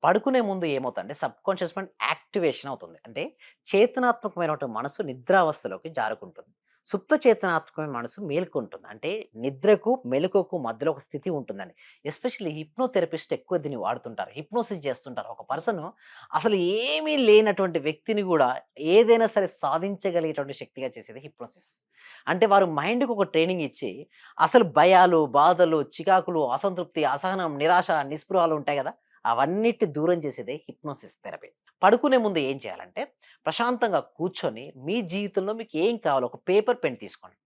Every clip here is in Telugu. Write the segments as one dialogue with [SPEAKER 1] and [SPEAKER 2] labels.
[SPEAKER 1] పడుకునే ముందు ఏమవుతుందంటే సబ్‌కాన్షియస్ మైండ్ యాక్టివేషన్ అవుతుంది. అంటే చేతనాత్మకమైనటువంటి మనసు నిద్రావస్థలోకి జారుకుంటుంది. సుప్త చేతనాత్మకమైన మనసు మేలుకుంటుంది. అంటే నిద్రకు, మెలుకువకు మధ్యలో ఒక స్థితి ఉంటుందండి. ఎస్పెషల్లీ హిప్నోథెరపిస్ట్ ఎక్కువ దీన్ని వాడుతుంటారు. హిప్నోసిస్ చేస్తుంటారు. ఒక పర్సన్ అసలు ఏమీ లేనటువంటి వ్యక్తిని గూడా ఏదైనా సరే సాధించగలిగేటువంటి శక్తిగా చేసేది హిప్నోసిస్. అంటే వారు మైండ్‌కి ఒక ట్రైనింగ్ ఇచ్చి అసలు భయాలు, బాధలు, చికాకులు, అసంతృప్తి, అసహనం, నిరాశ, నిస్పృహలు ఉంటాయి గదా! అవన్నిటిని దూరం చేసేదే హిప్నోసిస్ థెరపీ. పడుకునే ముందు ఏం చేయాలంటే, ప్రశాంతంగా కూర్చొని మీ జీవితంలో మీకు ఏం కావాలో ఒక పేపర్, పెన్ తీసుకోండి.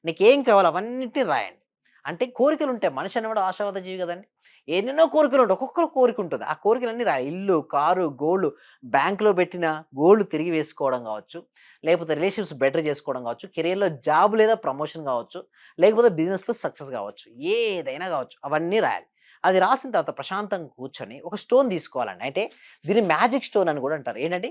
[SPEAKER 1] నీకేం కావాలో అవన్నిటిని రాయండి. అంటే కోరికలుంటాయి. మనిషి అనేవాడు ఆశావాద జీవి గదండీ! ఎన్నెన్నో కోరికలుంటాయి. ఒక్కొక్కరికి కోరికుంటది. ఆ కోరికలన్నీ రాయాలి. ఇల్లు, కారు, గోల్డ్, బ్యాంక్‌లో పెట్టిన గోల్డ్ తిరిగి వేసుకోవడం గావచ్చు, లేకపోతే రిలేషన్‌షిప్స్ బెటర్ జేసుకోవడం గావచ్చు, కెరియర్‌లో జాబ్ లేదా ప్రమోషన్ గావచ్చు, లేకపోతే బిజినెస్‌లో సక్సెస్ గావచ్చు. ఏదైనా గావచ్చు. అవన్నీ రాయాలి. అది రాసిన తర్వాత ప్రశాంతంగా కూర్చొని ఒక స్టోన్ తీసుకోవాలండి. అంటే దీన్ని మ్యాజిక్ స్టోన్ అని గూడా అంటారు. ఏంటంటే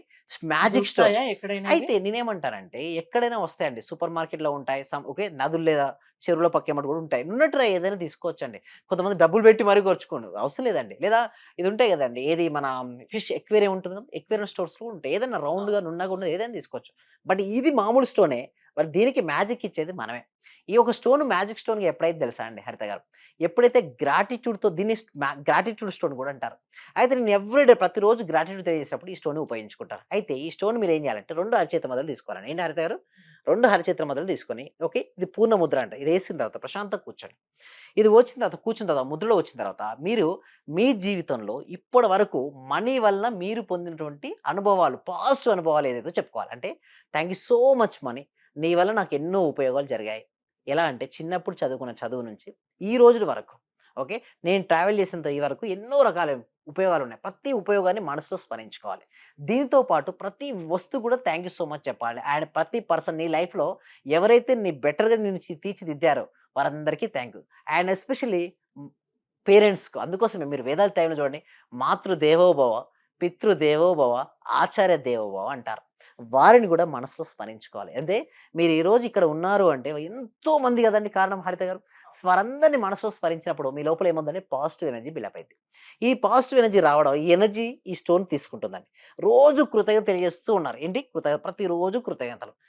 [SPEAKER 1] మ్యాజిక్ స్టోన్.
[SPEAKER 2] దొరుకుతాయా ఎక్కడైనా ఇవి?
[SPEAKER 1] అయితే నేనేమంటానంటే ఎక్కడైనా వస్తాయండి. సూపర్ మార్కెట్‌లో ఉంటాయి. ఓకే. నదులు లేదా చెరువులో పక్కెమ్మటి గూడా ఉంటాయి. ఉన్నట్టుగా ఏదైనా తీసుకోవచ్చండి. కొంతమంది డబ్బులు పెట్టి మరీ కొనుక్కోండి. అవసరం లేదండి. లేదా ఇది ఉంటాయి గదండీ! ఏది మన ఫిష్ ఎక్వేరియం ఉంటుంది కదా! ఎక్వేరియం స్టోర్స్‌లో ఉంటాయి. ఏదైనా రౌండ్‌గా, నున్నగా ఉన్నది ఏదైనా తీసుకోవచ్చు. బట్ ఇది మామూలు స్టోనే. మరి దీనికి మ్యాజిక్ ఇచ్చేది మనమే. ఈ ఒక స్టోన్ మ్యాజిక్ స్టోన్‌గా ఎప్పుడైతే తెలుసా అండి హరిత గారు? ఎప్పుడైతే గ్రాటిట్యూడ్‌తో దీన్ని గ్రాటిట్యూడ్ స్టోన్ గూడా అంటారు. అయితే నేను ఎవ్రీడే ప్రతిరోజు గ్రాటిట్యూడ్ తెలియజేసేటప్పుడు ఈ స్టోన్‌ని ఉపయోగించుకుంటాను. అయితే ఈ స్టోన్ మీరేం చేయాలంటే 2 అరచేతుల మొదలు తీసుకోవాలండి. ఏంటి హరిత గారు? 2 అరచేతుల మొదలు తీసుకొని ఓకే. ఇది పూర్ణ ముద్ర అంట. ఇది ఏసిన తర్వాత ప్రశాంతంగా కూర్చోండి. ఇది వచ్చిన తర్వాత కూర్చున్న తర్వాత ముద్రలో వచ్చిన తర్వాత మీరు మీ జీవితంలో ఇప్పటి వరకు మనీ వల్ల మీరు పొందినటువంటి అనుభవాలు, పాజిటివ్ అనుభవాలు ఏదైతే చెప్పుకోవాలి. అంటే thank you so much money. నీ వల్ల నాకు ఎన్నో ఉపయోగాలు జరిగాయి. ఎలా అంటే చిన్నప్పుడు చదువుకున్న చదువు నుంచి ఈ రోజుల వరకు ఓకే. నేను ట్రావెల్ చేసినంత ఈ వరకు ఎన్నో రకాల ఉపయోగాలున్నాయి. ప్రతి ఉపయోగాన్ని మనసులో స్మరించుకోవాలి. దీనితో పాటు ప్రతి వస్తువు కూడా థాంక్ యూ సో మచ్ చెప్పాలి. అండ్ ప్రతి పర్సన్ నీ లైఫ్‌లో ఎవరైతే నీ బెటర్‌గా నిన్ను తీర్చిదిద్దారో వారందరికీ థాంక్ యూ. అండ్ ఎస్పెషల్లీ హ్మ్, పేరెంట్స్‌కు అందుకోసమే మీరు వేదాల టైంలో చూడండి. మాతృదేవోభవ, పితృదేవోభవ, ఆచార్య దేవోభవ అంటారు. వారిని కూడా మనసులో స్మరించుకోవాలి. అంటే మీరు ఈరోజు ఇక్కడ ఉన్నారు అంటే ఎంతో మంది కదండీ కారణం హరిత గారు. వారందరిని మనసులో స్మరించినప్పుడు మీ లోపల ఏముందంటే పాజిటివ్ ఎనర్జీ బిల్డప్ అయిద్ది. ఈ పాజిటివ్ ఎనర్జీ రావడం, ఈ ఎనర్జీ ఈ స్టోన్ తీసుకుంటుందండి. రోజు కృతజ్ఞత తెలియజేస్తూ ఉన్నారు. ఏంటి ప్రతిరోజు కృతజ్ఞతలు.